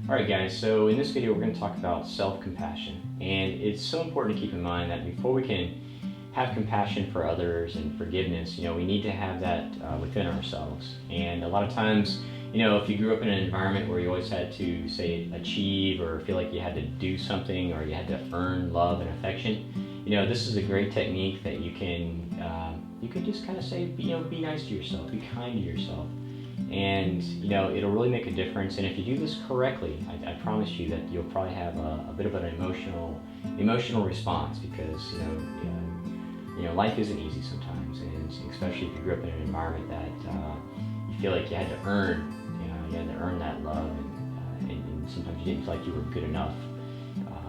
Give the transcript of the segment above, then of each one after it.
Alright guys, so in this video we're going to talk about self-compassion, and it's so important to keep in mind that before we can have compassion for others and forgiveness, we need to have that within ourselves. And a lot of times, if you grew up in an environment where you always had to, say, achieve or feel like you had to do something or you had to earn love and affection, this is a great technique that you can just kind of say, be nice to yourself, be kind to yourself. And it'll really make a difference. And if you do this correctly, I promise you that you'll probably have a bit of an emotional response, because life isn't easy sometimes, and especially if you grew up in an environment that you feel like you had to earn that love, and sometimes you didn't feel like you were good enough.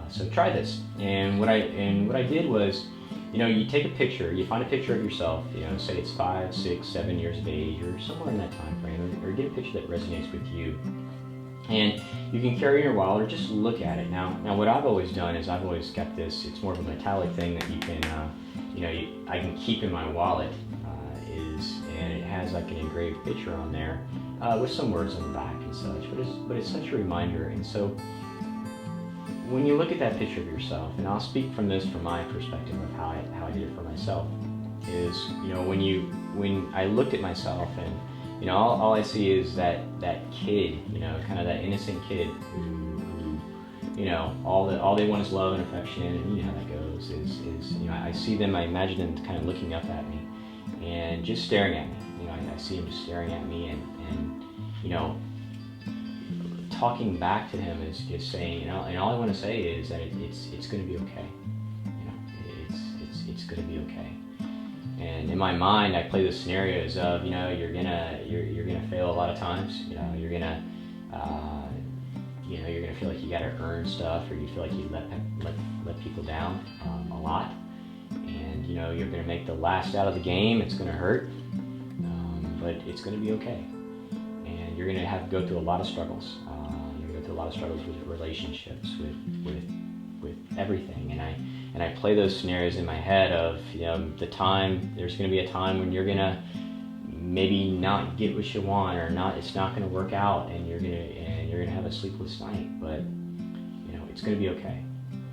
So try this. And what I did was, you take a picture, you find a picture of yourself, say it's 5, 6, 7 years of age or somewhere in that time frame, or get a picture that resonates with you. And you can carry it in your wallet or just look at it. Now what I've always done is I've always kept this, it's more of a metallic thing that you can, I can keep in my wallet, and it has like an engraved picture on there with some words on the back and such, but it's such a reminder. And so when you look at that picture of yourself, and I'll speak from my perspective of how I did it for myself, is when I looked at myself, and all I see is that kid, kind of that innocent kid who all they want is love and affection, and how that goes is I see them, I imagine them kind of looking up at me and just staring at me. I see him just staring at me, and talking back to him is just saying, and all I want to say is that it's going to be okay. It's going to be okay. And in my mind, I play the scenarios of, you're gonna fail a lot of times. You're gonna feel like you got to earn stuff, or you feel like you let people down a lot. And you're gonna make the last out of the game. It's gonna hurt, but it's gonna be okay. And you're gonna have to go through a lot of struggles. A lot of struggles with relationships, with everything, and I play those scenarios in my head of there's going to be a time when you're gonna maybe not get what you want, or it's not going to work out, and you're gonna have a sleepless night, but it's going to be okay.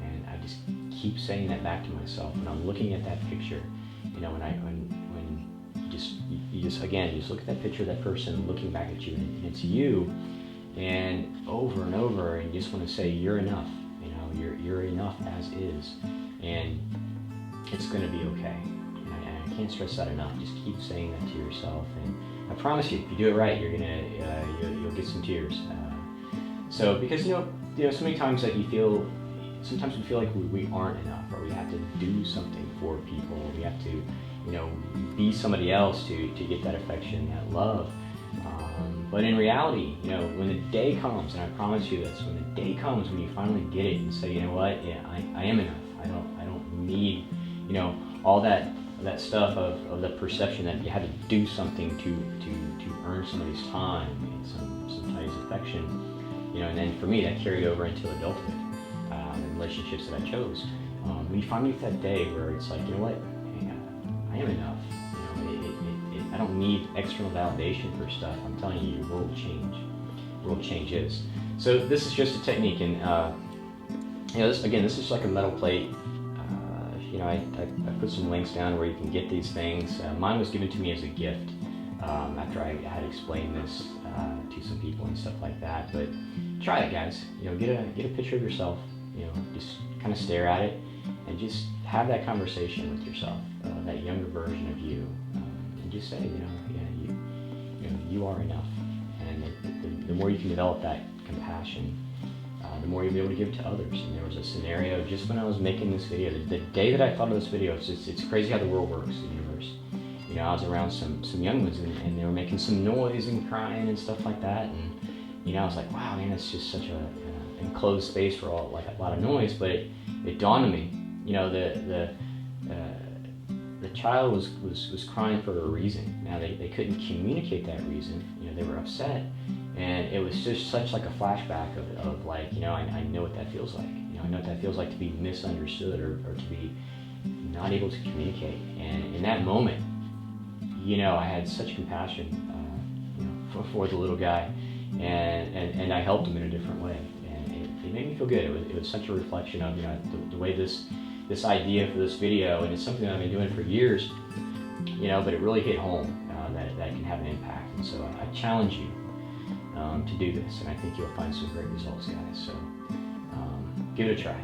And I just keep saying that back to myself when I'm looking at that picture. When you just look at that picture of that person looking back at you, and it's you. And over, and you just want to say, you're enough. You're enough as is, and it's going to be okay. And I can't stress that enough. Just keep saying that to yourself, and I promise you, if you do it right, you'll get some tears. So because so many times that sometimes we feel like we aren't enough, or we have to do something for people. We have to be somebody else to get that affection, that love. But in reality, when the day comes, and I promise you this, when the day comes when you finally get it and say, I am enough. I don't need, all that stuff of the perception that you had to do something to earn somebody's time and somebody's affection, and then for me that carried over into adulthood, and relationships that I chose. When you finally get that day where it's like, I am enough. I don't need external validation for stuff. I'm telling you, your world will change. World changes. So this is just a technique, and this is like a metal plate. I put some links down where you can get these things. Mine was given to me as a gift after I had explained this to some people and stuff like that. But try it, guys. Get a picture of yourself. Just kind of stare at it, and just have that conversation with yourself, that younger version of you. Just say, you are enough, and the more you can develop that compassion, the more you'll be able to give it to others. And there was a scenario just when I was making this video, the day that I thought of this video. It's crazy how the world works, the universe. I was around some young ones, and they were making some noise and crying and stuff like that, and I was like, wow, man, it's just such a enclosed space for a lot of noise. But it dawned on me, the child was crying for a reason. Now they couldn't communicate that reason. They were upset, and it was just such like a flashback of like, I know what that feels like. I know what that feels like to be misunderstood, or to be not able to communicate. And in that moment, I had such compassion for the little guy, and I helped them in a different way, and it made me feel good. It was such a reflection of, you know, the way this idea for this video, and it's something that I've been doing for years, you know, but it really hit home that it can have an impact. And so I challenge you to do this, and I think you'll find some great results, guys. So give it a try.